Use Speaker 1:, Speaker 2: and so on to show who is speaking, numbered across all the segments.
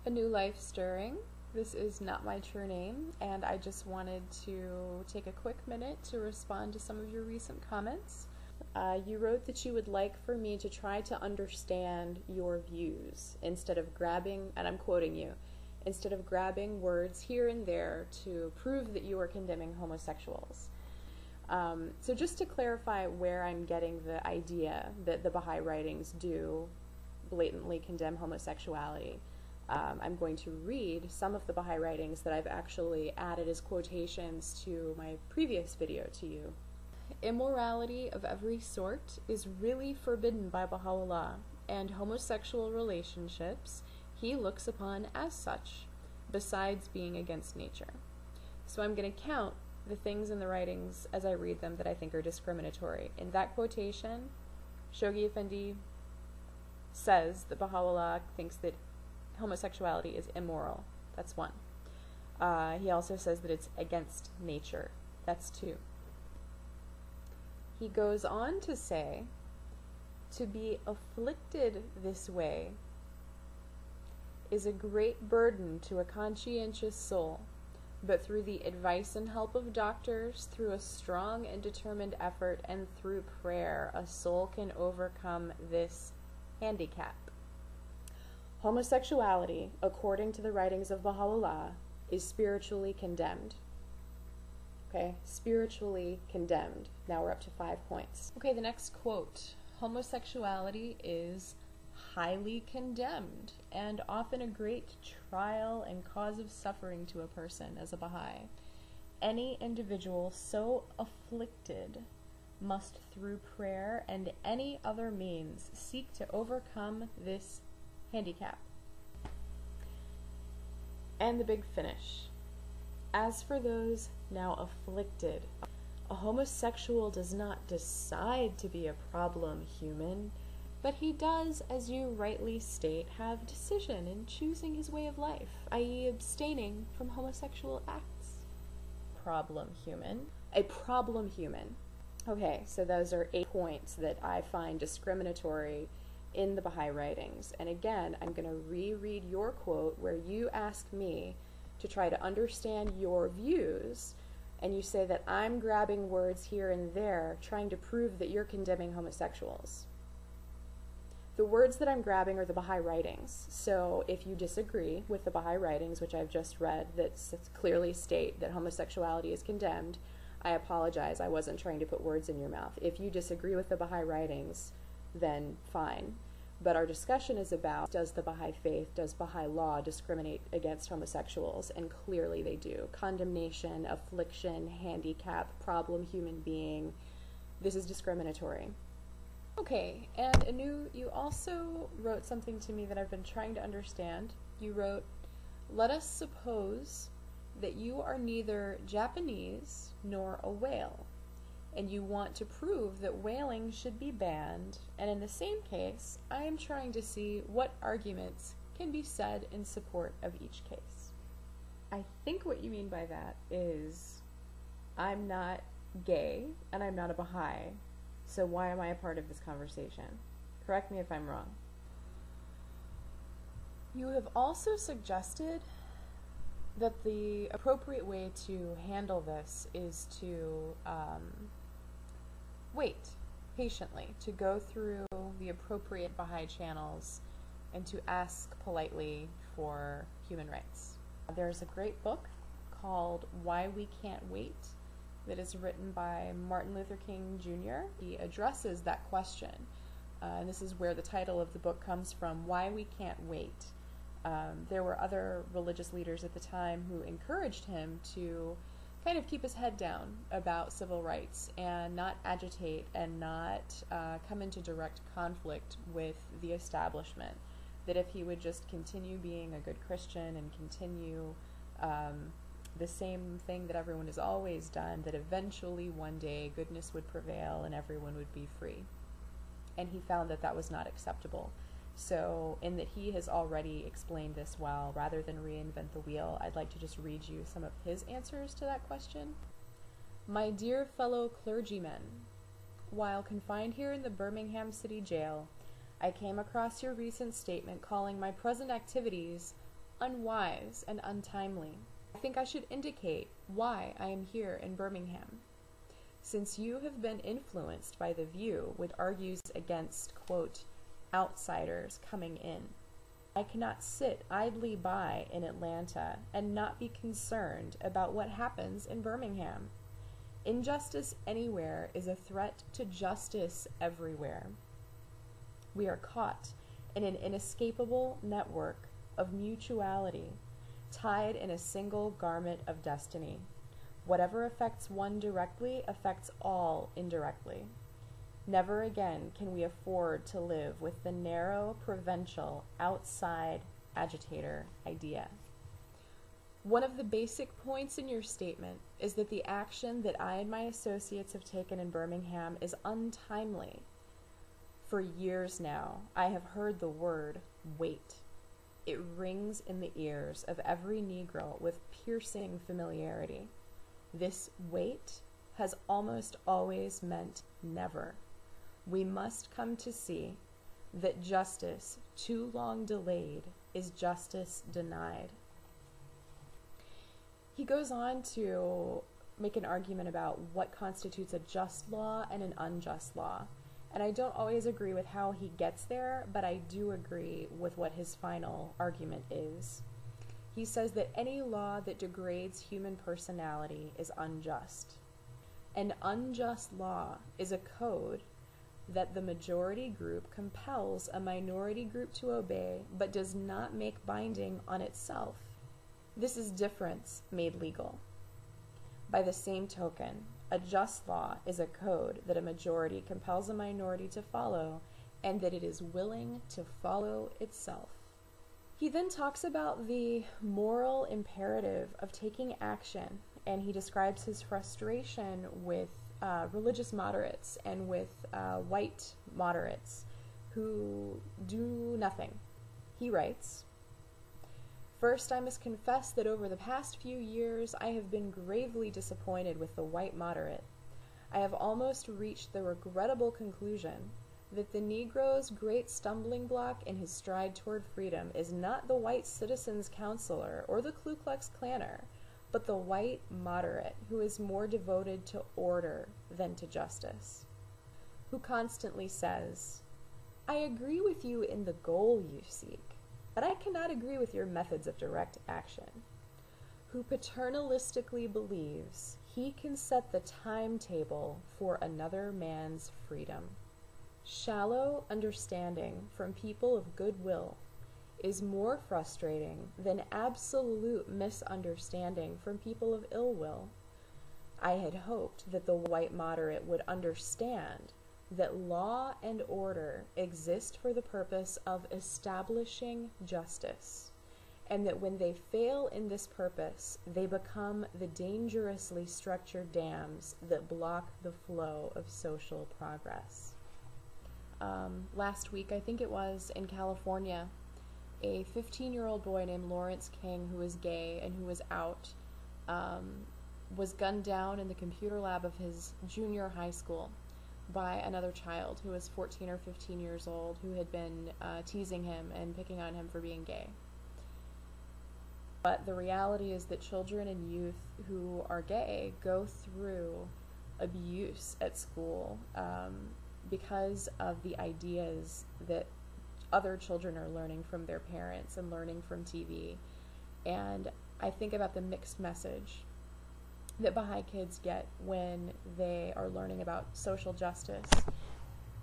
Speaker 1: A new life stirring. This is not my true name, and I just wanted to take a quick minute to respond to some of your recent comments. You wrote that you would like for me to try to understand your views instead of grabbing, and I'm quoting you, instead of grabbing words here and there to prove that you are condemning homosexuals. So just to clarify where I'm getting the idea that the Baha'i writings do blatantly condemn homosexuality, I'm going to read some of the Baha'i writings that I've actually added as quotations to my previous video to you. Immorality of every sort is really forbidden by Baha'u'llah, and homosexual relationships he looks upon as such, besides being against nature. So I'm going to count the things in the writings as I read them that I think are discriminatory. In that quotation, Shoghi Effendi says that Baha'u'llah thinks that homosexuality is immoral. That's one. He also says that it's against nature. That's two. He goes on to say, to be afflicted this way is a great burden to a conscientious soul, but through the advice and help of doctors, through a strong and determined effort, and through prayer, a soul can overcome this handicap. Homosexuality, according to the writings of Baha'u'llah, is spiritually condemned. Okay, spiritually condemned. Now we're up to 5 points. Okay, the next quote. Homosexuality is highly condemned and often a great trial and cause of suffering to a person as a Baha'i. Any individual so afflicted must through prayer and any other means seek to overcome this handicap. And the big finish. As for those now afflicted, a homosexual does not decide to be a problem human, but he does, as you rightly state, have decision in choosing his way of life, i.e. abstaining from homosexual acts. Problem human. A problem human. Okay, so those are 8 points that I find discriminatory in the Baha'i writings. And again, I'm going to reread your quote where you ask me to try to understand your views, and you say that I'm grabbing words here and there trying to prove that you're condemning homosexuals. The words that I'm grabbing are the Baha'i writings. So if you disagree with the Baha'i writings, which I've just read, that clearly state that homosexuality is condemned, I apologize. I wasn't trying to put words in your mouth. If you disagree with the Baha'i writings, then fine. But our discussion is about, does the Baha'i faith, does Baha'i law discriminate against homosexuals? And clearly they do. Condemnation, affliction, handicap, problem human being. This is discriminatory. Okay, and Anu, you also wrote something to me that I've been trying to understand. You wrote, let us suppose that you are neither Japanese nor a whale, and you want to prove that whaling should be banned, and in the same case, I am trying to see what arguments can be said in support of each case. I think what you mean by that is, I'm not gay, and I'm not a Baha'i, so why am I a part of this conversation? Correct me if I'm wrong. You have also suggested that the appropriate way to handle this is to wait patiently, to go through the appropriate Baha'i channels and to ask politely for human rights. There's a great book called Why We Can't Wait that is written by Martin Luther King Jr. He addresses that question, and this is where the title of the book comes from, Why We Can't Wait. There were other religious leaders at the time who encouraged him to kind of keep his head down about civil rights and not agitate and not come into direct conflict with the establishment. That if he would just continue being a good Christian and continue the same thing that everyone has always done, that eventually one day goodness would prevail and everyone would be free. And he found that that was not acceptable. So, in that he has already explained this well, rather than reinvent the wheel, I'd like to just read you some of his answers to that question. My dear fellow clergymen, while confined here in the Birmingham City Jail, I came across your recent statement calling my present activities unwise and untimely. I think I should indicate why I am here in Birmingham. Since you have been influenced by the view which argues against, quote, outsiders coming in, I cannot sit idly by in Atlanta and not be concerned about what happens in Birmingham. Injustice anywhere is a threat to justice everywhere. We are caught in an inescapable network of mutuality, tied in a single garment of destiny. Whatever affects one directly affects all indirectly. Never again can we afford to live with the narrow, provincial, outside agitator idea. One of the basic points in your statement is that the action that I and my associates have taken in Birmingham is untimely. For years now, I have heard the word wait. It rings in the ears of every Negro with piercing familiarity. This wait has almost always meant never. We must come to see that justice too long delayed is justice denied. He goes on to make an argument about what constitutes a just law and an unjust law. And I don't always agree with how he gets there, but I do agree with what his final argument is. He says that any law that degrades human personality is unjust. An unjust law is a code that the majority group compels a minority group to obey, but does not make binding on itself. This is difference made legal. By the same token, a just law is a code that a majority compels a minority to follow, and that it is willing to follow itself. He then talks about the moral imperative of taking action, and he describes his frustration with religious moderates and with white moderates who do nothing. He writes, "First, I must confess that over the past few years I have been gravely disappointed with the white moderate. I have almost reached the regrettable conclusion that the Negro's great stumbling block in his stride toward freedom is not the white citizen's counselor or the Ku Klux Klanner, but the white moderate who is more devoted to order than to justice, who constantly says, 'I agree with you in the goal you seek, but I cannot agree with your methods of direct action,' who paternalistically believes he can set the timetable for another man's freedom. Shallow understanding from people of goodwill is more frustrating than absolute misunderstanding from people of ill will. I had hoped that the white moderate would understand that law and order exist for the purpose of establishing justice, and that when they fail in this purpose, they become the dangerously structured dams that block the flow of social progress." Last week, I think it was, in California, a 15-year-old boy named Lawrence King, who was gay and who was out, was gunned down in the computer lab of his junior high school by another child who was 14 or 15 years old, who had been teasing him and picking on him for being gay. But the reality is that children and youth who are gay go through abuse at school because of the ideas that other children are learning from their parents and learning from TV. And I think about the mixed message that Baha'i kids get when they are learning about social justice,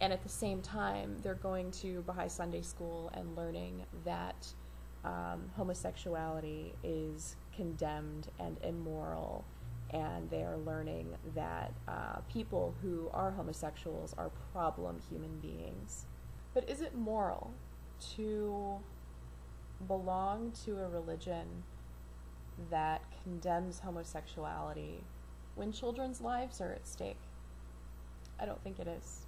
Speaker 1: and at the same time they're going to Baha'i Sunday school and learning that homosexuality is condemned and immoral, and they are learning that people who are homosexuals are problem human beings. But is it moral to belong to a religion that condemns homosexuality when children's lives are at stake? I don't think it is.